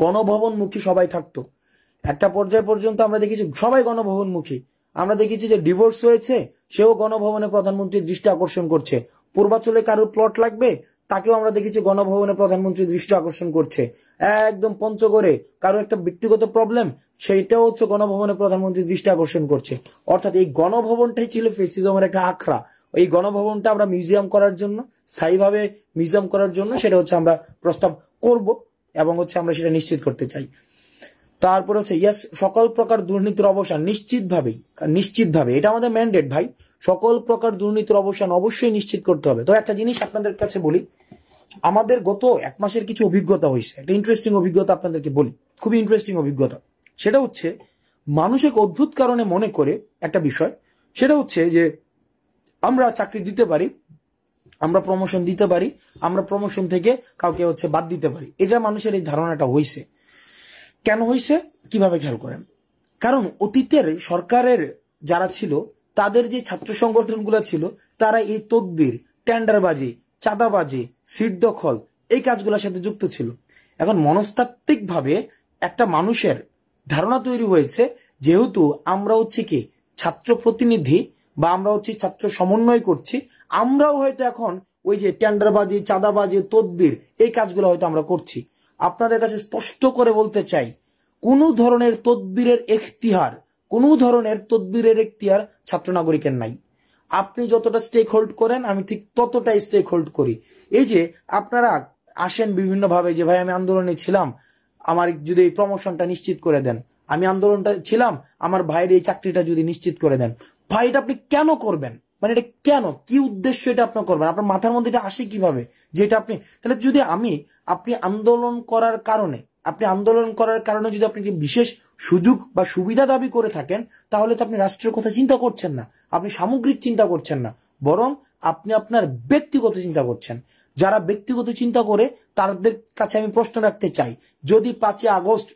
গণভবনমুখী সবাই থাকতো। একটা পর্যায় পর্যন্ত আমরা দেখেছি সবাই গণভবনমুখী। আমরা দেখেছি যে ডিভোর্স হয়েছে, সেও গণভবনে প্রধানমন্ত্রীর দৃষ্টি আকর্ষণ করছে। পূর্বাচলে কারোর প্লট লাগবে, তাকেও আমরা দেখেছি গণভবনে প্রধানমন্ত্রীর দৃষ্টি আকর্ষণ করছে। একদম পঞ্চগড়ে কারো একটা ব্যক্তিগত প্রবলেম, সেইটাও গণভবনে প্রধানমন্ত্রীর দৃষ্টি আকর্ষণ করছে। অর্থাৎ এই গণভবনটাই ছিল ফেসিজমের একটা আখড়া। এই গণভবনটা আমরা মিউজিয়াম করার জন্য, স্থায়ীভাবে মিউজিয়াম করার জন্য সেটা আমরা প্রস্তাব করব, এবং আমরা সেটা নিশ্চিত করতে চাই। তারপরে ইয়েস সকল প্রকার দুর্নীতির অবসান নিশ্চিতভাবে, এটা আমাদের ম্যান্ডেট ভাই। সকল প্রকার দুর্নীতির অবসান অবশ্যই নিশ্চিত করতে হবে। তো একটা জিনিস আপনাদের কাছে বলি, আমাদের গত 1 মাসের কিছু অভিজ্ঞতা হয়েছে, একটা ইন্টারেস্টিং অভিজ্ঞতা আপনাদেরকে বলি, খুবই ইন্টারেস্টিং অভিজ্ঞতা। সেটা মানুষ এক অদ্ভুত কারণে মনে করে একটা বিষয়, সেটা যে আমরা চাকরি দিতে পারি, আমরা প্রমোশন দিতে পারি, আমরা প্রমোশন থেকে কাউকে বাদ দিতে পারি। এটা মানুষের এই ধারণাটা হয়েছে। কেন হয়েছে, কিভাবে খেয়াল করেন? কারণ অতীতের সরকারের যারা ছিল, তাদের যে ছাত্র সংগঠনগুলো ছিল, তারা এই তদবির, টেন্ডারবাজি, চাঁদাবাজি, সিট দখল, এই কাজগুলোর সাথে যুক্ত ছিল। এখন মনস্তাত্ত্বিক ভাবে একটা মানুষের ধারণা তৈরি হয়েছে, যেহেতু আমরা কি ছাত্র প্রতিনিধি বা আমরা ছাত্র সমন্বয় করছি, আমরাও হয়তো এখন ওই যে টেন্ডারবাজি, চাঁদাবাজি, তদবির, এই কাজগুলো হয়তো আমরা করছি। আপনাদের কাছে স্পষ্ট করে বলতে চাই, কোনো ধরনের তদবিরের এখতিয়ার ছাত্র নাগরিকের নাই। আপনি যতটা স্টেক হোল্ড করেন, আমি ঠিক ততটাই স্টেক হোল্ড করি। এই যে আপনারা আসেন বিভিন্ন ভাবে যে ভাই আমি আন্দোলনে ছিলাম, আমার যদি এই প্রমোশনটা নিশ্চিত করে দেন, আমি আন্দোলনটা ছিলাম, আমার ভাইয়ের এই চাকরিটা যদি নিশ্চিত করে দেন। ভাই এটা আপনি কেন করবেন? মানে এটা কেন, কি উদ্দেশ্য এটা আপনি করবেন? আপনার মাথার মধ্যে এটা আসে কিভাবে যে এটা আপনি, তাহলে যদি আপনি আন্দোলন করার কারণে যদি আপনি বিশেষ সুযোগ বা সুবিধা দাবি করে থাকেন, তাহলে তো আপনি রাষ্ট্রের কথা চিন্তা করছেন না, আপনি সামগ্রিক চিন্তা করছেন না, বরং আপনি আপনার ব্যক্তিগত চিন্তা করছেন। যারা ব্যক্তিগত চিন্তা করে তাদের কাছে আমি প্রশ্ন রাখতে চাই, যদি 5 আগস্ট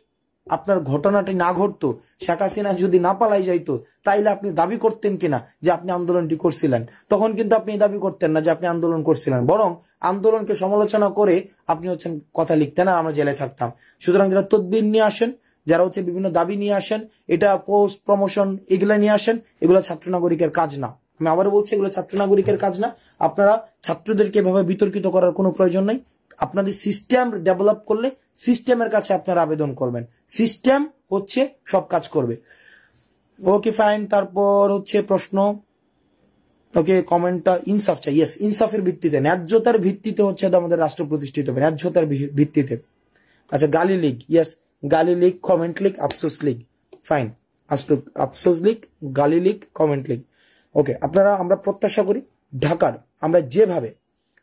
আপনার ঘটনাটি না ঘটতো, শেখ হাসিনা যদি না পালাই যাইতো, তাইলে আপনি দাবি করতেন কিনা যে আপনি আন্দোলনটি করছিলেন? তখন কিন্তু আপনি দাবি করতেন না যে আপনি আন্দোলন করছিলেন, বরং আন্দোলনকে সমালোচনা করে আপনি কথা লিখতেন আর আমরা জেলে থাকতাম। সুতরাং যারা তদবির নিয়ে আসেন, যারা বিভিন্ন দাবি নিয়ে আসেন, এটা পোস্ট প্রমোশন এগুলা নিয়ে আসেন, এগুলো ছাত্র নাগরিকের কাজ না। আমি আবারও বলছি, এগুলো ছাত্র নাগরিকের কাজ না। আপনারা ছাত্রদেরকে এভাবে বিতর্কিত করার কোনো প্রয়োজন নাই। আপনাদের সিস্টেম ডেভেলপ করলে সিস্টেমের কাছে আপনারা আবেদন করবেন, সিস্টেম হচ্ছে সব কাজ করবে। Okay fine. তারপর হচ্ছে প্রশ্ন, ওকে কমেন্টটা ইনসাফ চাই, ইয়েস ইনসাফের ভিত্তিতে, ন্যায্যতার ভিত্তিতে হচ্ছে আমাদের রাষ্ট্র প্রতিষ্ঠিত হবে, ন্যায্যতার ভিত্তিতে। আচ্ছা গালি লীগ, ইয়েস গালি লীগ, কমেন্ট লীগ, আফসোস লীগ, ফাইন। আফসোস লীগ, গালি লীগ, কমেন্ট লীগ। ওকে আপনারা, আমরা প্রত্যাশা করি ঢাকার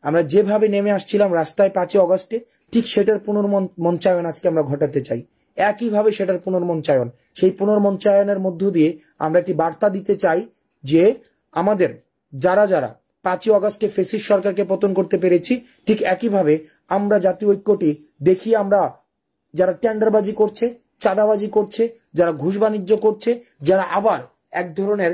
আমরা যেভাবে নেমে আসছিলাম রাস্তায় 5ই অগস্টে, ঠিক সেটার পুনর্মঞ্চায়ন আজকে আমরা ঘটাতে চাই। একইভাবে সেটার পুনর্মঞ্চায়ন, সেই পুনর্মঞ্চায়নের মধ্য দিয়ে আমরা একটি বার্তা দিতে চাই যে আমাদের যারা 5ই অগস্টে ফ্যাসিস্ট সরকারকে পতন করতে পেরেছি, ঠিক একইভাবে আমরা জাতীয় ঐক্যটি দেখিয়ে আমরা যারা টেন্ডারবাজি করছে, চাঁদাবাজি করছে, যারা ঘুষ বাণিজ্য করছে, যারা আবার এক ধরনের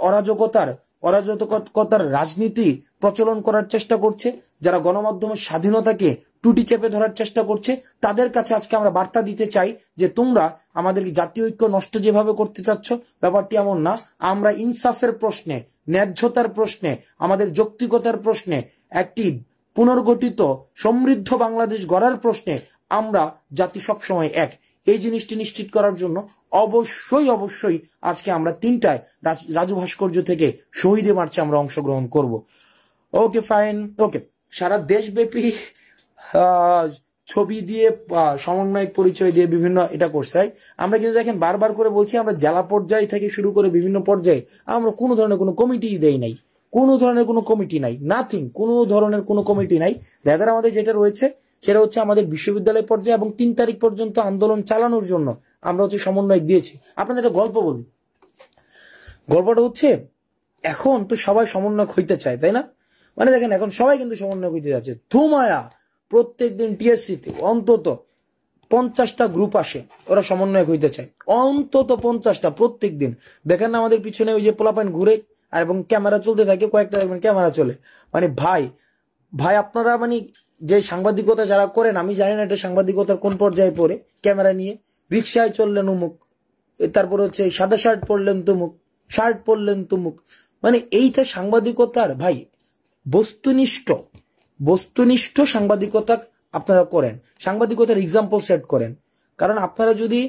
অরাজকতার রাজনীতি প্রচলন করার চেষ্টা করছে, যারা গণমাধ্যমের স্বাধীনতাকে টুটি চেপে ধরার চেষ্টা করছে, তাদের কাছে আজকে আমরা বার্তা দিতে চাই যে তোমরা আমাদের জাতীয় ঐক্য নষ্ট যেভাবে করতে চাচ্ছ, ব্যাপারটি এমন না। আমরা ইনসাফের প্রশ্নে, ন্যায্যতার প্রশ্নে, আমাদের যৌক্তিকতার প্রশ্নে, একটি পুনর্গঠিত সমৃদ্ধ বাংলাদেশ গড়ার প্রশ্নে আমরা জাতি সবসময় এক। এই জিনিসটি নিশ্চিত করার জন্য অবশ্যই আজকে আমরা 3টায় রাজু ভাস্কর্য থেকে শহীদে মার্চে আমরা অংশগ্রহণ করব। Okay fine. ওকে সারা দেশব্যাপী ছবি দিয়ে সমন্বয় পরিচয় দিয়ে বিভিন্ন এটা করছে। আমরা কিন্তু দেখেন বারবার করে বলছি, আমরা জেলা পর্যায় থেকে শুরু করে বিভিন্ন পর্যায়ে আমরা কোনো ধরনের কোনো কমিটি দেই নাই, কোনো ধরনের কোনো কমিটি নাই, নাথিং, কোনো ধরনের কোনো কমিটি নাই। রেদার আমাদের যেটা রয়েছে সেটা হচ্ছে আমাদের বিশ্ববিদ্যালয় পর্যায়ে এবং 3 তারিখ পর্যন্ত আন্দোলন চালানোর জন্য আমরা হচ্ছে সমন্বয় দিয়েছি। আপনাদের একটা গল্প বলি, গল্পটা হচ্ছে এখন তো সবাই সমন্বয় হইতে চায়, তাই না? মানে দেখেন এখন সবাই কিন্তু সমন্বয় হইতে যাচ্ছে। ধুমায়া প্রত্যেকদিন টিএসসিতে অন্তত 50টা গ্রুপ আসে, ওরা সমন্বয় হইতে চায়, অন্তত 50টা প্রত্যেক দিন। দেখেন না আমাদের পিছনে ওই যে পোলাপাইন ঘুরে আর এবং ক্যামেরা চলতে থাকে, কয়েকটা ক্যামেরা চলে। মানে ভাই আপনারা মানে যে সাংবাদিকতা যারা করেন, আমি জানি না এটা সাংবাদিকতার কোন পর্যায়ে পড়ে, ক্যামেরা নিয়ে রিক্সায় চললেন উমুক, তারপর হচ্ছে সাদা শার্ট পরলেন তুমুক, শার্ট পরলেন তুমুক। মানে এইটা সাংবাদিকতার ভাই বস্তুনিষ্ঠ সাংবাদিকতা আপনারা করেন, সাংবাদিকতার এক্সাম্পল সেট করেন। কারণ আপনারা যদি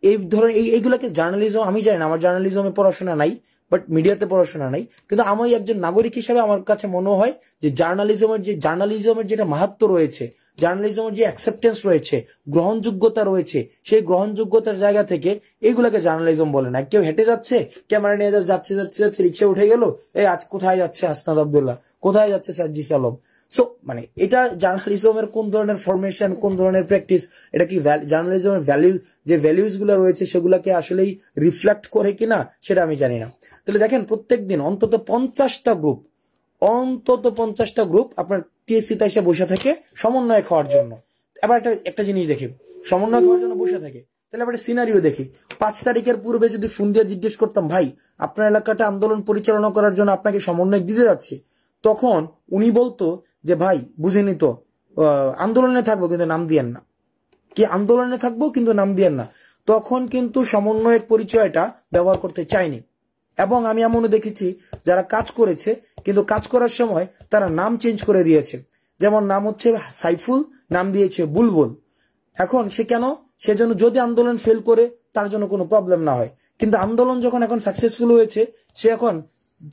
এই ধরনের এইগুলাকে জার্নালিজম, আমি জানি না আমার জার্নালিজমে পড়াশোনা নাই, বাট মিডিয়াতে পড়াশোনা নাই, কিন্তু আমি একজন নাগরিক হিসেবে আমার কাছে মনে হয় যে জার্নালিজমের যেটা মাহাত্ম্য রয়েছে, জার্নালিজমের যে অ্যাকসেপ্টেন্স রয়েছে, গ্রহণযোগ্যতা রয়েছে, সেই গ্রহণযোগ্যতার জায়গা থেকে এইগুলাকে জার্নালিজম বলে না। কেউ হেঁটে যাচ্ছে, ক্যামেরা নিয়ে যাচ্ছে রিক্সা উঠে গেল, এই আজ কোথায় যাচ্ছে হাসনাত আব্দুল্লাহ, কোথায় যাচ্ছে সার্জিস আলম। সো মানে এটা জার্নালিজমের কোন ধরনের ফরমেশন, কোন ধরনের প্র্যাকটিস, এটা কি জার্নালিজমের ভ্যালিউজ গুলো রয়েছে সেগুলাকে আসলেই রিফ্লেক্ট করে কিনা সেটা আমি জানি না। তাহলে দেখেন প্রত্যেকদিন অন্তত 50টা গ্রুপ আপনার টিএসসিতে এসে বসে থাকে সমন্বয় খাওয়ার জন্য। এবার একটা জিনিস দেখি, সমন্বয় খাওয়ার জন্য বসে থাকে, তাহলে আবার সিনারিও দেখি। 5 তারিখের পূর্বে যদি ফোন দিয়ে জিজ্ঞেস করতাম, ভাই আপনার এলাকাটা আন্দোলন পরিচালনা করার জন্য আপনাকে সমন্বয় দিতে যাচ্ছে, তখন উনি বলতো যে ভাই বুঝিনি তো, আন্দোলনে থাকবো কিন্তু নাম দিয়েন না, কি আন্দোলনে থাকবো কিন্তু নাম দিয়েন না। তখন কিন্তু সমন্বয়ের পরিচয়টা ব্যবহার করতে চায়নি। এবং আমি এমনও দেখেছি যারা কাজ করেছে কিন্তু কাজ করার সময় তারা নাম চেঞ্জ করে দিয়েছে। যেমন নাম হচ্ছে সাইফুল, নাম দিয়েছে বুলবুল। এখন সে কেন? সেজন্য যদি আন্দোলন ফেল করে তার জন্য কোনো প্রবলেম না হয়, কিন্তু আন্দোলন যখন এখন সাকসেসফুল হয়েছে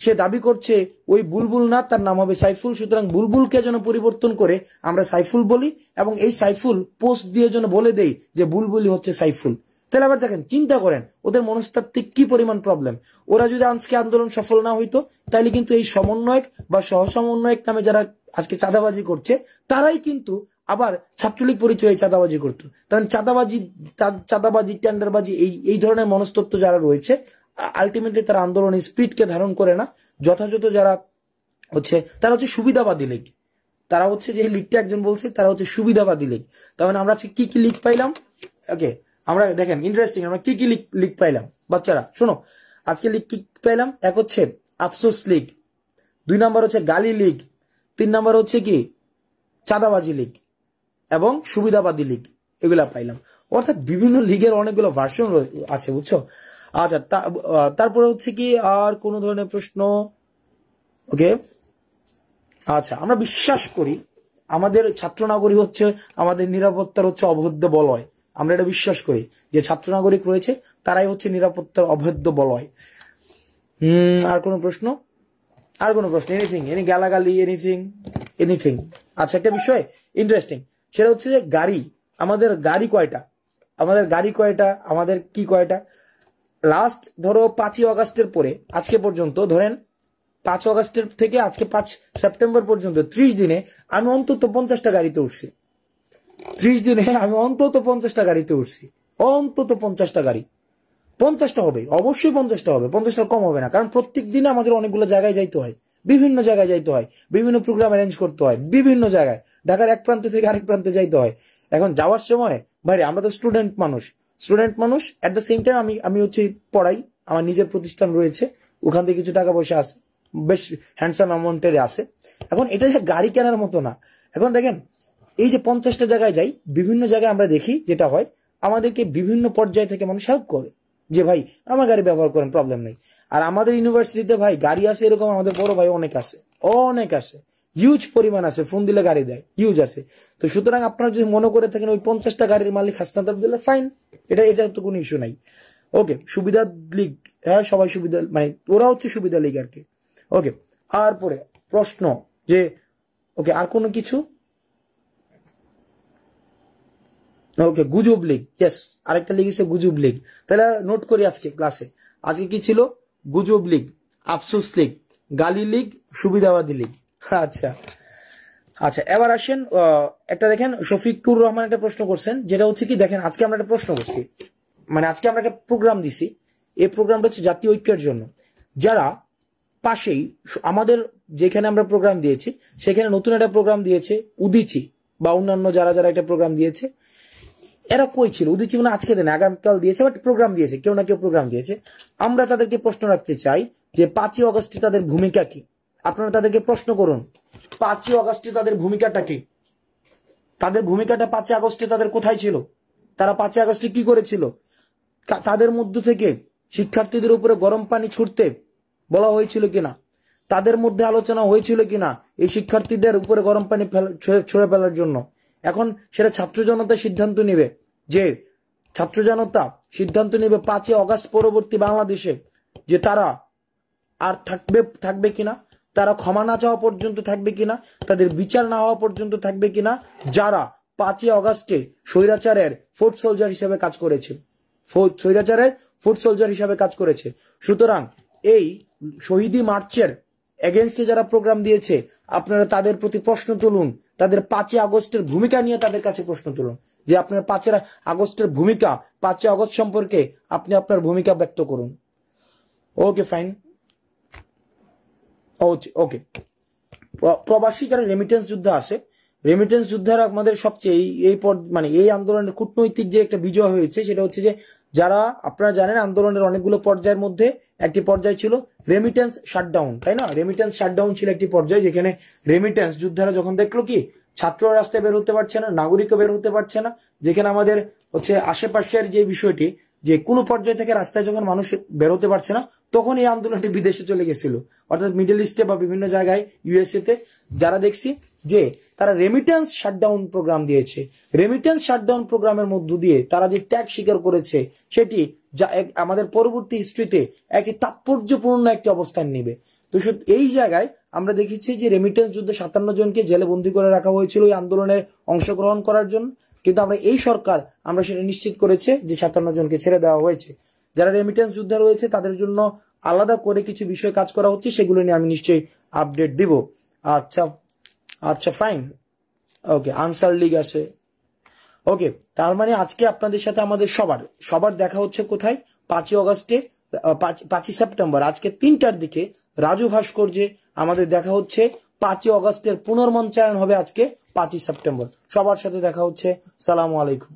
সে দাবি করছে ওই বুলবুল না, তার নাম হবে সাইফুল। সুতরাং বুলবুলকে যেন পরিবর্তন করে আমরা সাইফুল বলি এবং এই সাইফুল পোস্ট দিয়ে যেন বলে দেই যে বুলবুলই হচ্ছে সাইফুল। তাহলে আবার দেখেন, চিন্তা করেন ওদের মনস্তাত্ত্বিক কি পরিমাণ প্রবলেম। ওরা যদি আজকে আন্দোলন সফল না হইতো তাহলে কিন্তু এই সমন্বয়ক বা সহসমন্বয়ক নামে যারা আজকে চাঁদাবাজি করছে তারাই কিন্তু আবার ছাত্রলীগ পরিচয়ে চাঁদাবাজি করতো। তখন চাঁদাবাজি টেন্ডারবাজি এই ধরনের মনস্তত্ত্ব যারা রয়েছে, আলটিমেটলি তারা আন্দোলনের স্পিডকে ধারণ করে না। যথাযথ যারা হচ্ছে তারা হচ্ছে সুবিধাবাদী লীগ, তারা হচ্ছে যে লীগটা একজন বলছে তারা হচ্ছে সুবিধাবাদী লীগ। তার মানে আমরা কি কি লীগ পাইলাম? ওকে আমরা দেখেন ইন্টারেস্টিং, আমরা কি কি লীগ পাইলাম বাচ্চারা শোনো। আজকে লীগ কি পাইলাম? এক হচ্ছে আফসোস লীগ, 2 নাম্বার হচ্ছে গালি লীগ, 3 নাম্বার হচ্ছে কি চাঁদাবাজি লীগ এবং সুবিধাবাদী লীগ, এগুলা পাইলাম। অর্থাৎ বিভিন্ন লীগের অনেকগুলো ভার্সন আছে, বুঝছো? আচ্ছা তারপরে হচ্ছে কি আর কোন ধরনের প্রশ্ন? ওকে আচ্ছা, আমরা বিশ্বাস করি আমাদের ছাত্র নাগরিক হচ্ছে আমাদের নিরাপত্তার হচ্ছে অভেদ্য বলয়। আমরা এটা বিশ্বাস করি যে ছাত্র নাগরিক রয়েছে তারাই হচ্ছে নিরাপত্তার অভেদ্য বলয়। আর কোনো প্রশ্ন? আর কোনো প্রশ্ন? এনিথিং, এনি গালাগালি, এনিথিং? আচ্ছা, একটা বিষয় ইন্টারেস্টিং, সেটা হচ্ছে যে গাড়ি, আমাদের গাড়ি কয়টা, আমাদের কি কয়টা? লাস্ট ধরো 5ই অগাস্টের পরে আজকে পর্যন্ত, ধরেন 5 অগাস্টের থেকে আজকে 5 সেপ্টেম্বর পর্যন্ত 30 দিনে আমি অন্তত 50টা গাড়িতে উঠছি। 30 দিনে আমি অন্তত 50টা গাড়িতে উঠছি, অন্তত 50টা গাড়ি। 50টা হবে, অবশ্যই 50টা হবে, 50টা কম হবে না। কারণ প্রত্যেক দিনে আমাদের অনেকগুলো জায়গায় যাইতে হয়, বিভিন্ন জায়গায় যাইতে হয়, বিভিন্ন প্রোগ্রাম অ্যারেঞ্জ করতে হয়, বিভিন্ন জায়গায়, ঢাকার এক প্রান্ত থেকে আরেক প্রান্তে যাইতে হয়। এখন যাওয়ার সময় ভাই আমরা তো স্টুডেন্ট মানুষ এট দ্য সেম টাইম আমি হচ্ছে পড়াই, আমার নিজের প্রতিষ্ঠান রয়েছে, ওখান থেকে কিছু টাকা পয়সা আছে, বেশ হ্যান্ডসাম অ্যামাউন্টের আছে। এখন এটা যে গাড়ি কেনার মতো না। এখন দেখেন এই যে 50টা জায়গায় যাই, বিভিন্ন জায়গায় আমরা দেখি যেটা হয়, আমাদেরকে বিভিন্ন পর্যায় থেকে মানুষ হেল্প করে যে ভাই আমার গাড়ি ব্যবহার করেন, প্রবলেম নেই। আর আমাদের ইউনিভার্সিটিতে ভাই গাড়ি আছে এরকম আমাদের বড় ভাই অনেক আছে, হিউজ পরিমাণ আছে, ফোন দিলে গাড়ি দেয়, হিউজ আছে। তো সুতরাং আপনারা যদি মনে করে থাকেন ওই 50টা গাড়ির মালিক হাসনাত আব্দুল্লাহ, ফাইন, এটা তো কোনো ইস্যু নাই। ওকে, সুবিধা লীগ, হ্যাঁ সবাই সুবিধা, মানে ওরা হচ্ছে সুবিধা লীগ আর কি। ওকে, আর পরে প্রশ্ন যে ওকে আর কোনো কিছু? ওকে, গুজব লীগ, ইয়েস, আরেকটা লীগ আছে গুজব লীগ। তাহলে নোট করি আজকে ক্লাসে, আজকে কি ছিল? গুজব লীগ, আফসোস লীগ, গালি লীগ, সুবিধাবাদী লীগ। আচ্ছা আচ্ছা, এবার আসেন একটা দেখেন, শফিকুর রহমান একটা প্রশ্ন করছেন, যেটা হচ্ছে কি দেখেন আজকে আমরা একটা প্রশ্ন করছি, মানে আজকে আমরা একটা প্রোগ্রাম দিছি, এই প্রোগ্রামটা হচ্ছে জাতীয় ঐক্যের জন্য। যারা পাশেই আমাদের যেখানে আমরা প্রোগ্রাম দিয়েছি সেখানে নতুন একটা প্রোগ্রাম দিয়েছে উদিচি, বা অন্যান্য যারা যারা একটা প্রোগ্রাম দিয়েছে, এরা কই ছিল? উদিচি মানে আজকে দেন, আগামীকাল দিয়েছে, বাট প্রোগ্রাম দিয়েছে, কেউ না কেউ প্রোগ্রাম দিয়েছে। আমরা তাদেরকে প্রশ্ন রাখতে চাই যে 5ই অগস্টে তাদের ভূমিকা কি? আপনারা তাদেরকে প্রশ্ন করুন 5ই অগস্টে তাদের ভূমিকাটা কি? তাদের ভূমিকাটা 5ই আগস্টে তাদের কোথায় ছিল? তারা 5ই আগস্টে কি করেছিল? তাদের মধ্য থেকে শিক্ষার্থীদের উপরে গরম পানি ছুটতে বলা হয়েছিল কিনা? তাদের মধ্যে আলোচনা হয়েছিল কিনা এই শিক্ষার্থীদের উপরে গরম পানি ছুড়ে ফেলার জন্য? এখন সেটা ছাত্র জনতা সিদ্ধান্ত নেবে, যে ছাত্র জনতা সিদ্ধান্ত নেবে 5ই অগস্ট পরবর্তী বাংলাদেশে যে তারা আর থাকবে কিনা, তারা ক্ষমা না চাওয়া পর্যন্ত থাকবে কিনা, তাদের বিচার না হওয়া পর্যন্ত থাকবে কিনা, যারা 5ই অগস্টে স্বৈরাচারের ফুট সোলজার হিসেবে কাজ করেছে। সুতরাং এই শহীদি মার্চের এগেনস্টে যারা প্রোগ্রাম দিয়েছে, আপনারা তাদের প্রতি প্রশ্ন তুলুন, তাদের 5ই আগস্টের ভূমিকা নিয়ে তাদের কাছে প্রশ্ন তুলুন, যে আপনার 5ই আগস্টের ভূমিকা, 5ই আগস্ট সম্পর্কে আপনি আপনার ভূমিকা ব্যক্ত করুন। ওকে ফাইন, ওকে। প্রবাসী যারা রেমিটেন্স যোদ্ধা আছে, রেমিটেন্স যোদ্ধারা আমাদের সবচেয়ে মানে এই আন্দোলনের কূটনৈতিক যে একটা বিজয় হয়েছে, সেটা হচ্ছে যে যারা আপনারা জানেন আন্দোলনের অনেকগুলো পর্যায়ের মধ্যে একটি পর্যায় ছিল রেমিটেন্স শাটডাউন, তাই না? রেমিটেন্স শাটডাউন ছিল একটি পর্যায়, যেখানে রেমিটেন্স যোদ্ধারা যখন দেখলো কি ছাত্র রাস্তায় বের হতে পারছে না, নাগরিকও বের হতে পারছে না, যেখানে আমাদের হচ্ছে আশেপাশের যে বিষয়টি, যে কোনো পর্যায় থেকে রাস্তায় যখন মানুষ বের হতে পারছে না, তখন এই আন্দোলনটি বিদেশে চলে গেছিল, অর্থাৎ মিডল ইস্টে বা বিভিন্ন জায়গায়, ইউএসএ তে, যারা দেখছি যে তারা রেমিটেন্স শাটডাউন প্রোগ্রাম দিয়েছে। রেমিটেন্স শাটডাউন প্রোগ্রামের মধ্য দিয়ে তারা যে ত্যাগ স্বীকার করেছে, সেটি যা আমাদের পরবর্তী হিস্ট্রিতে একটি তাৎপর্যপূর্ণ একটি অবস্থান নেবে। তো এই জায়গায় আমরা দেখেছি যে রেমিটেন্স যুদ্ধে 57 জনকে জেলে বন্দী করে রাখা হয়েছিল এই আন্দোলনে অংশগ্রহণ করার জন্য, কিন্তু আমরা এই সরকার আমরা সেটা নিশ্চিত করেছে যে 57 জনকে ছেড়ে দেওয়া হয়েছে। যারা রেমিটেন্স যোদ্ধা রয়েছে তাদের জন্য আলাদা করে কিছু বিষয় কাজ করা হচ্ছে, সেগুলো নিয়ে আমি নিশ্চয়ই আপডেট দিব। আচ্ছা আচ্ছা ফাইন, ওকে। আনসার লীগ আছে, ওকে। তার মানে আজকে আপনাদের সাথে আমাদের সবার দেখা হচ্ছে কোথায়? 5ই অগস্টে, 5ই সেপ্টেম্বর আজকে 3টার দিকে রাজু ভাস্কর্যে আমাদের দেখা হচ্ছে। 5ই অগস্টের পুনর্মঞ্চায়ন হবে আজকে 5ই সেপ্টেম্বর। সবার সাথে দেখা হচ্ছে। সালামু আলাইকুম।